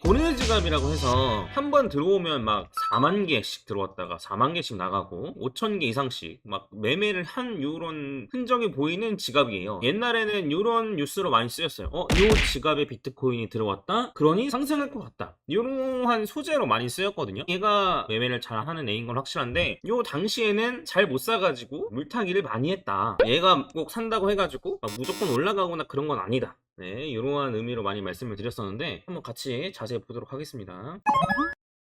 고르는 지갑이라고 해서 한 번 들어오면 막 4만 개씩 들어왔다가 4만 개씩 나가고 5천 개 이상씩 막 매매를 한 요런 흔적이 보이는 지갑이에요. 옛날에는 요런 뉴스로 많이 쓰였어요. 요 지갑에 비트코인이 들어왔다? 그러니 상승할 것 같다. 요러한 소재로 많이 쓰였거든요. 얘가 매매를 잘 하는 애인 건 확실한데 요 당시에는 잘 못 사가지고 물타기를 많이 했다. 얘가 꼭 산다고 해가지고 막 무조건 올라가거나 그런 건 아니다. 네, 이러한 의미로 많이 말씀을 드렸었는데 한번 같이 자세히 보도록 하겠습니다.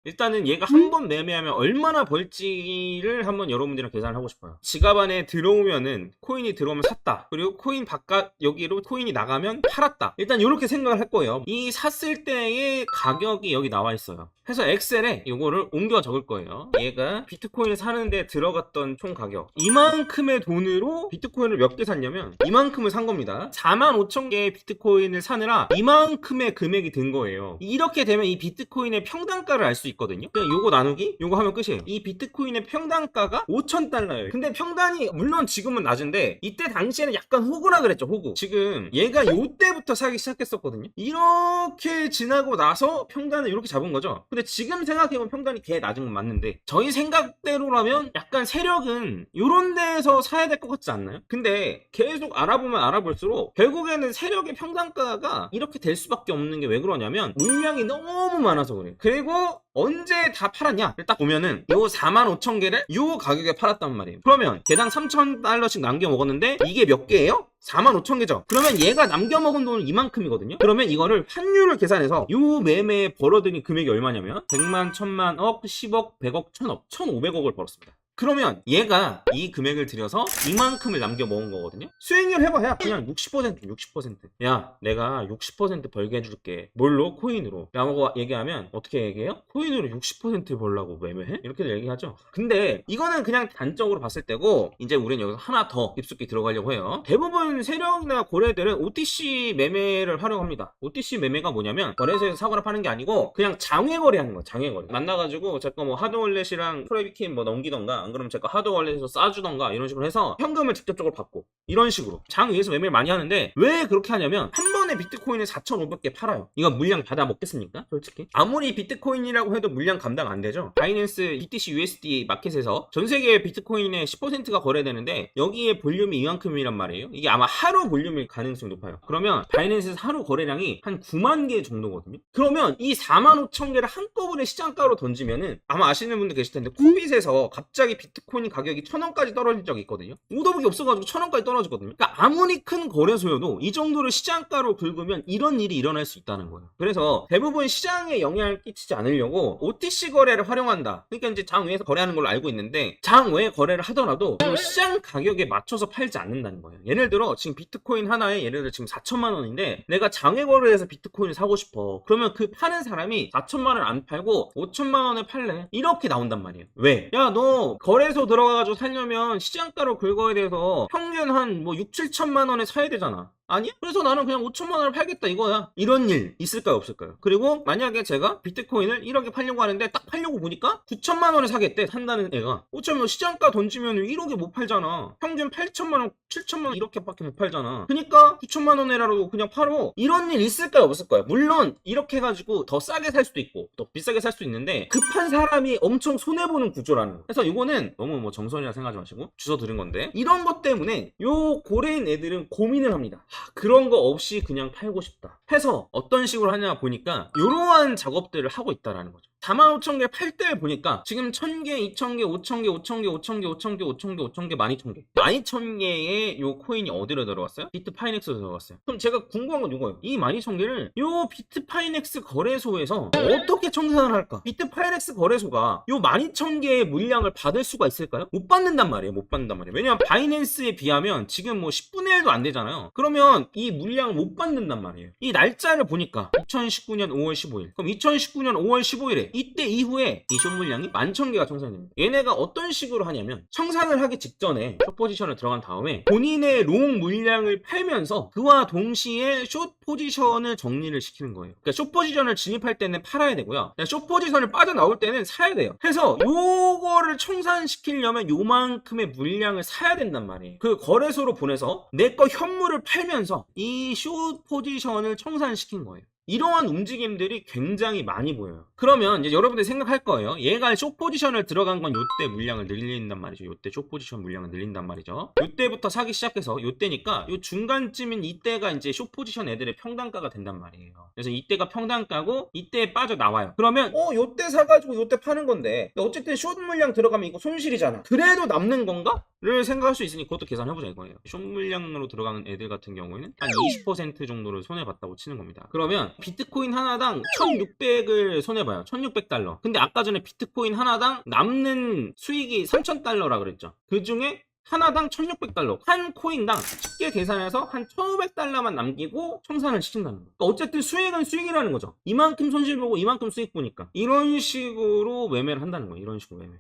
일단은 얘가 한 번 매매하면 얼마나 벌지를 한번 여러분들이랑 계산을 하고 싶어요. 지갑 안에 들어오면은 코인이 들어오면 샀다. 그리고 코인 바깥 여기로 코인이 나가면 팔았다. 일단 이렇게 생각을 할 거예요. 이 샀을 때의 가격이 여기 나와 있어요. 그래서 엑셀에 이거를 옮겨 적을 거예요. 얘가 비트코인을 사는데 들어갔던 총 가격, 이만큼의 돈으로 비트코인을 몇 개 샀냐면 이만큼을 산 겁니다. 45,000개의 비트코인을 사느라 이만큼의 금액이 든 거예요. 이렇게 되면 이 비트코인의 평단가를 알 수 있거든요. 그냥 요거 나누기 요거 하면 끝이에요. 이 비트코인의 평단가가 5,000달러예요 근데 평단이 물론 지금은 낮은데 이때 당시에는 약간 호구라 그랬죠. 호구. 지금 얘가 요때부터 사기 시작했었거든요. 이렇게 지나고 나서 평단을 이렇게 잡은 거죠. 근데 지금 생각해보면 평단이 개 낮은 건 맞는데 저희 생각대로라면 약간 세력은 요런 데에서 사야 될 것 같지 않나요? 근데 계속 알아보면 알아볼수록 결국에는 세력의 평단가가 이렇게 될 수밖에 없는 게 왜 그러냐면 물량이 너무 많아서 그래요. 그리고 언제 다 팔았냐를 딱 보면은 요 45,000개를 요 가격에 팔았단 말이에요. 그러면 개당 3,000달러씩 남겨 먹었는데 이게 몇 개예요? 45,000개죠. 그러면 얘가 남겨 먹은 돈은 이만큼이거든요. 그러면 이거를 환율을 계산해서 요 매매에 벌어들인 금액이 얼마냐면 100만, 1000만, 억, 10억, 100억, 1000억, 1500억을 벌었습니다. 그러면 얘가 이 금액을 들여서 이만큼을 남겨 먹은 거거든요. 수익률 해봐야 그냥 60%. 야, 내가 60% 벌게 해줄게. 뭘로? 코인으로. 라고 얘기하면 어떻게 얘기해요? 코인으로 60% 벌라고 매매해? 이렇게 얘기하죠. 근데 이거는 그냥 단적으로 봤을 때고, 이제 우리는 여기서 하나 더 깊숙이 들어가려고 해요. 대부분 세력이나 고래들은 OTC 매매를 활용합니다. OTC 매매가 뭐냐면 거래소에서 사거나 파는 게 아니고 그냥 장외 거래하는 거야. 장외 거래. 만나가지고 제가 뭐 하드월렛이랑 프라이빗키 뭐 넘기던가, 안 그러면 제가 하드월렛에서 싸주던가 이런 식으로 해서 현금을 직접적으로 받고 이런 식으로 장 위에서 매매를 많이 하는데, 왜 그렇게 하냐면 한 번에 비트코인을 4,500개 팔아요. 이거 물량 받아 먹겠습니까? 솔직히 아무리 비트코인이라고 해도 물량 감당 안 되죠. 바이낸스 BTC USD 마켓에서 전 세계 비트코인의 10%가 거래되는데 여기에 볼륨이 이만큼이란 말이에요. 이게 아마 하루 볼륨일 가능성이 높아요. 그러면 바이낸스에서 하루 거래량이 한 9만 개 정도거든요. 그러면 이 45,000개를 한꺼번에 시장가로 던지면은 아마 아시는 분들 계실 텐데, 코빗에서 갑자기 비트코인 가격이 1,000원까지 떨어진 적이 있거든요. 오더북이 없어가지고 1,000원까지 떨어지거든요. 그러니까 아무리 큰 거래소여도 이 정도로 시장가로 긁으면 이런 일이 일어날 수 있다는 거예요. 그래서 대부분 시장에 영향을 끼치지 않으려고 OTC 거래를 활용한다. 그러니까 이제 장 외에서 거래하는 걸로 알고 있는데, 장 외에 거래를 하더라도 시장 가격에 맞춰서 팔지 않는다는 거예요. 예를 들어 지금 비트코인 하나에 예를 들어 지금 4천만 원인데 내가 장외 거래에서 비트코인을 사고 싶어. 그러면 그 파는 사람이 4천만 원 안 팔고 5천만 원에 팔래. 이렇게 나온단 말이에요. 왜? 야, 너 거래소 들어가가지고 살려면 시장가로 긁어야 돼서 평균 한 뭐 6, 7천만 원에 사야 되잖아. 아니? 그래서 나는 그냥 5천만 원을 팔겠다 이거야. 이런 일 있을까요, 없을까요? 그리고 만약에 제가 비트코인을 1억에 팔려고 하는데 딱 팔려고 보니까 9천만 원에 사겠대, 산다는 애가. 어쩌면 시장가 던지면 1억에 못 팔잖아. 평균 8천만 원, 7천만 원 이렇게밖에 못 팔잖아. 그러니까 9천만 원에라도 그냥 팔어. 이런 일 있을까요, 없을까요? 물론 이렇게 해가지고 더 싸게 살 수도 있고 더 비싸게 살 수도 있는데 급한 사람이 엄청 손해보는 구조라는 거. 그래서 이거는 너무 뭐 정선이라 생각하지 마시고 주워 들은 건데, 이런 것 때문에 요 고래인 애들은 고민을 합니다. 그런 거 없이 그냥 팔고 싶다 해서 어떤 식으로 하냐 보니까 이러한 작업들을 하고 있다라는 거죠. 45,000개 팔 때 보니까 지금 1,000개, 2,000개, 5,000개, 5,000개, 5,000개, 5,000개, 5,000개, 5,000개, 12,000개. 12,000개의 요 코인이 어디로 들어갔어요? 비트파이넥스로 들어갔어요. 그럼 제가 궁금한 건 이거예요. 이 12,000개를 요 비트파이넥스 거래소에서 어떻게 청산을 할까? 비트파이넥스 거래소가 요 12,000개의 물량을 받을 수가 있을까요? 못 받는단 말이에요. 못 받는단 말이에요. 왜냐면 바이낸스에 비하면 지금 뭐 10분의 1도 안 되잖아요. 그러면 이 물량을 못 받는단 말이에요. 이 날짜를 보니까 2019년 5월 15일. 그럼 2019년 5월 15일에 이때 이후에 이 숏 물량이 11,000개가 청산됩니다. 얘네가 어떤 식으로 하냐면 청산을 하기 직전에 숏 포지션을 들어간 다음에 본인의 롱 물량을 팔면서 그와 동시에 숏 포지션을 정리를 시키는 거예요. 그러니까 숏 포지션을 진입할 때는 팔아야 되고요. 숏 포지션을 빠져나올 때는 사야 돼요. 그래서 요거를 청산시키려면 요만큼의 물량을 사야 된단 말이에요. 그 거래소로 보내서 내 거 현물을 팔면서 이 숏 포지션을 청산시킨 거예요. 이러한 움직임들이 굉장히 많이 보여요. 그러면 이제 여러분들이 생각할 거예요. 얘가 숏 포지션을 들어간 건 요때 물량을 늘린단 말이죠. 요때 숏 포지션 물량을 늘린단 말이죠. 요때부터 사기 시작해서 요때니까 요 중간쯤인 이때가 이제 숏 포지션 애들의 평단가가 된단 말이에요. 그래서 이때가 평단가고 이때에 빠져나와요. 그러면 요때 사가지고 요때 파는 건데 어쨌든 숏 물량 들어가면 이거 손실이잖아. 그래도 남는 건가? 를 생각할 수 있으니 그것도 계산해보자 이거예요. 숏 물량으로 들어가는 애들 같은 경우에는 한 20% 정도를 손해봤다고 치는 겁니다. 그러면 비트코인 하나당 1600을 손해봐요. 1600달러. 근데 아까 전에 비트코인 하나당 남는 수익이 3000달러라 그랬죠. 그 중에 하나당 1600달러. 한 코인당 쉽게 계산해서 한 1500달러만 남기고 청산을 시킨다는 거예요. 그러니까 어쨌든 수익은 수익이라는 거죠. 이만큼 손실 보고 이만큼 수익 보니까. 이런 식으로 매매를 한다는 거예요. 이런 식으로 매매.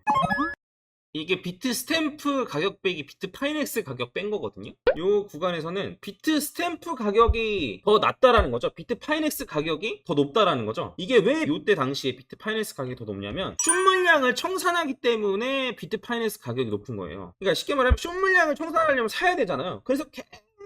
이게 비트 스탬프 가격 빼기 비트 파이넥스 가격 뺀 거거든요. 요 구간에서는 비트 스탬프 가격이 더 낮다라는 거죠. 비트 파이넥스 가격이 더 높다라는 거죠. 이게 왜 요때 당시에 비트 파이넥스 가격이 더 높냐면 숏 물량을 청산하기 때문에 비트 파이넥스 가격이 높은 거예요. 그러니까 쉽게 말하면 숏 물량을 청산하려면 사야 되잖아요. 그래서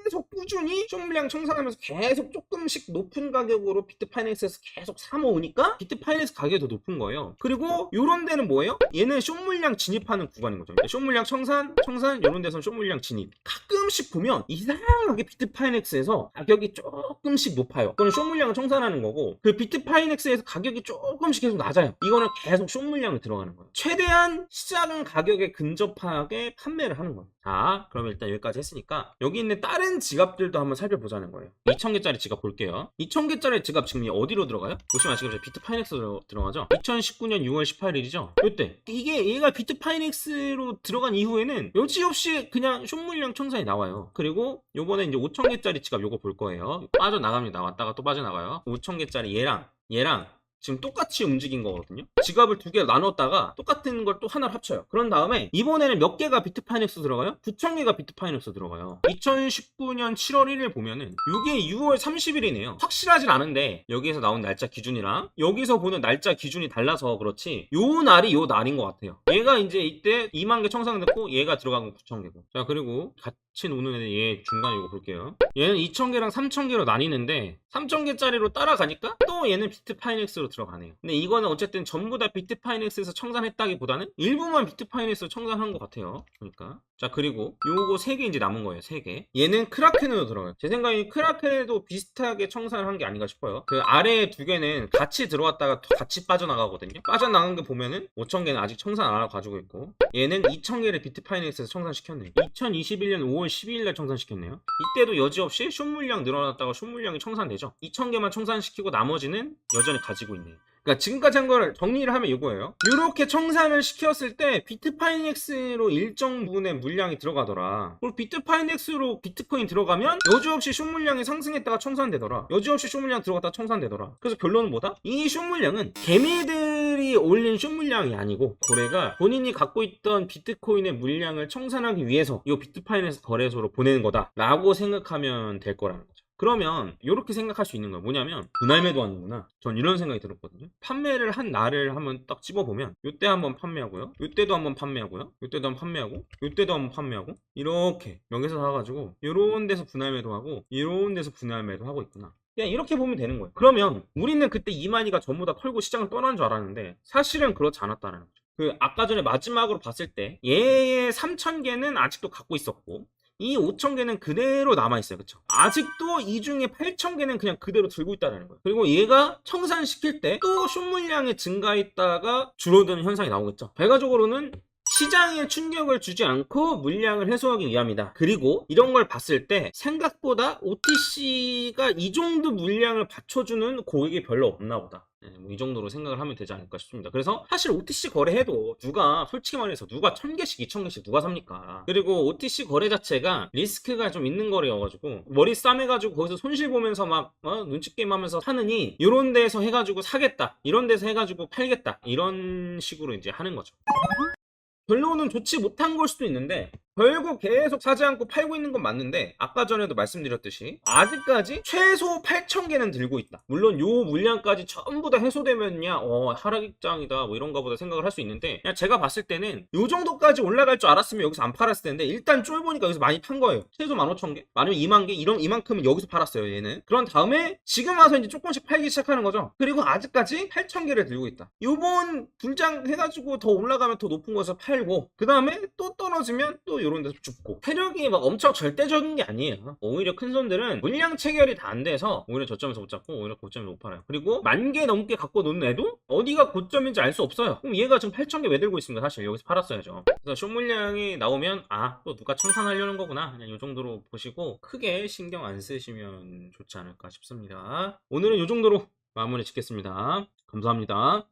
계속 꾸준히 숏 물량 청산하면서 계속 조금씩 높은 가격으로 비트 파이낸스에서 계속 사모으니까 비트 파이낸스 가격이 더 높은 거예요. 그리고 요런 데는 뭐예요? 얘는 숏 물량 진입하는 구간인 거죠. 숏 물량 청산 요런 데서는 숏 물량 진입. 가끔씩 보면 이상하게 비트 파이넥스에서 가격이 조금씩 높아요. 그건 숏 물량을 청산하는 거고 그 비트 파이넥스에서 가격이 조금씩 계속 낮아요. 이거는 계속 숏 물량을 들어가는 거예요. 최대한 시장 가격에 근접하게 판매를 하는 거예요. 자, 그럼 일단 여기까지 했으니까 여기 있는 다른 지갑들도 한번 살펴보자는 거예요. 2000개짜리 지갑 볼게요. 2000개짜리 지갑 지금 어디로 들어가요? 보시면 아시겠죠? 비트 파이넥스로 들어가죠? 2019년 6월 18일이죠? 이때 이게 얘가 비트 파이넥스로 들어간 이후에는 여지없이 그냥 숏 물량 청산이 나와요. 그리고 요번에 이제 5000개짜리 지갑 요거 볼 거예요. 빠져나갑니다. 왔다가 또 빠져나가요. 5000개짜리 얘랑 지금 똑같이 움직인 거거든요. 지갑을 두 개 나눴다가 똑같은 걸 또 하나를 합쳐요. 그런 다음에 이번에는 몇 개가 비트 파이넥스 들어가요? 9000개가 비트 파이넥스 들어가요. 2019년 7월 1일 보면은 이게 6월 30일이네요. 확실하진 않은데 여기에서 나온 날짜 기준이랑 여기서 보는 날짜 기준이 달라서 그렇지 요 날이 요 날인 것 같아요. 얘가 이제 이때 2만 개 청산됐고 얘가 들어간 건 9000개고. 자, 그리고 같이 노는 애는 얘 중간에 이거 볼게요. 얘는 2000개랑 3000개로 나뉘는데 3000개짜리로 따라가니까 또 얘는 비트 파이넥스로 들어가네요. 근데 이거는 어쨌든 전부 다 비트 파이넥스에서 청산했다기보다는 일부만 비트 파이넥스로 청산한 것 같아요. 그러니까 자, 그리고 요거 3개 이제 남은 거예요. 3개. 얘는 크라켄으로 들어가요. 제 생각에 크라켄에도 비슷하게 청산을 한 게 아닌가 싶어요. 그 아래 두 개는 같이 들어왔다가 같이 빠져나가거든요. 빠져나간 게 보면은 5000개는 아직 청산 안 하고 가지고 있고 얘는 2000개를 비트 파이넥스에서 청산시켰네요. 2021년 5월 12일날 청산시켰네요. 이때도 여지없이 숏 물량 늘어났다가 숏 물량이 청산되죠. 2000개만 청산시키고 나머지는 여전히 가지고 있네요. 그러니까 지금까지 한 걸 정리를 하면 이거예요. 이렇게 청산을 시켰을 때 비트 파이넥스로 일정 부분의 물량이 들어가더라. 그리고 비트 파이넥스로 비트코인 들어가면 여지없이 숏 물량이 상승했다가 청산되더라. 여지없이 숏 물량 들어갔다가 청산되더라. 그래서 결론은 뭐다? 이 숏 물량은 개미들이 올린 숏 물량이 아니고 고래가 본인이 갖고 있던 비트코인의 물량을 청산하기 위해서 이 비트 파이넥스 거래소로 보내는 거다 라고 생각하면 될 거라는 거죠. 그러면 이렇게 생각할 수 있는 거예요. 뭐냐면 분할 매도하는구나. 전 이런 생각이 들었거든요. 판매를 한 날을 한번 딱 집어보면 요때 한번 판매하고요. 요때도 한번 판매하고요. 요때도 한번 판매하고 요때도 한번 판매하고 이렇게 명에서 사가지고 이런 데서 분할 매도하고 이런 데서 분할 매도하고 있구나. 그냥 이렇게 보면 되는 거예요. 그러면 우리는 그때 이만희가 전부 다 털고 시장을 떠난 줄 알았는데 사실은 그렇지 않았다는 거죠. 그 아까 전에 마지막으로 봤을 때 얘의 3000개는 아직도 갖고 있었고 이 5000개는 그대로 남아있어요. 그쵸? 아직도 이 중에 8000개는 그냥 그대로 들고 있다는 거예요. 그리고 얘가 청산시킬 때 또 숏 물량이 증가했다가 줄어드는 현상이 나오겠죠. 결과적으로는 시장에 충격을 주지 않고 물량을 해소하기 위함이다. 그리고 이런 걸 봤을 때 생각보다 OTC가 이 정도 물량을 받쳐주는 고객이 별로 없나 보다. 이 정도로 생각을 하면 되지 않을까 싶습니다. 그래서 사실 OTC 거래해도 누가 솔직히 말해서 누가 1000개씩 2000개씩 누가 삽니까? 그리고 OTC 거래 자체가 리스크가 좀 있는 거래여가지고 머리 싸매가지고 거기서 손실 보면서 막 눈치 게임 하면서 사느니 이런 데서 해가지고 사겠다 이런 데서 해가지고 팔겠다 이런 식으로 이제 하는 거죠. 결론은 좋지 못한 걸 수도 있는데 결국 계속 사지 않고 팔고 있는 건 맞는데 아까 전에도 말씀드렸듯이 아직까지 최소 8,000개는 들고 있다. 물론 요 물량까지 전부 다 해소되면야 하락장이다 뭐 이런가 보다 생각을 할 수 있는데 그냥 제가 봤을 때는 요 정도까지 올라갈 줄 알았으면 여기서 안 팔았을 텐데 일단 쫄보니까 여기서 많이 판 거예요. 최소 15,000개? 아니면 2만 개? 이만큼은 여기서 팔았어요 얘는. 그런 다음에 지금 와서 이제 조금씩 팔기 시작하는 거죠. 그리고 아직까지 8,000개를 들고 있다. 요번 분장 해가지고 더 올라가면 더 높은 곳에서 팔고 그 다음에 또 떨어지면 또 요런 데서 죽고 세력이 막 엄청 절대적인 게 아니에요. 오히려 큰 손들은 물량 체결이 다 안 돼서 오히려 저점에서 못 잡고 오히려 고점에서 못 팔아요. 그리고 10,000개 넘게 갖고 노는 애도 어디가 고점인지 알 수 없어요. 그럼 얘가 지금 8,000개 왜 들고 있습니까? 사실 여기서 팔았어야죠. 그래서 숏 물량이 나오면 또 누가 청산하려는 거구나 그냥 요 정도로 보시고 크게 신경 안 쓰시면 좋지 않을까 싶습니다. 오늘은 요 정도로 마무리 짓겠습니다. 감사합니다.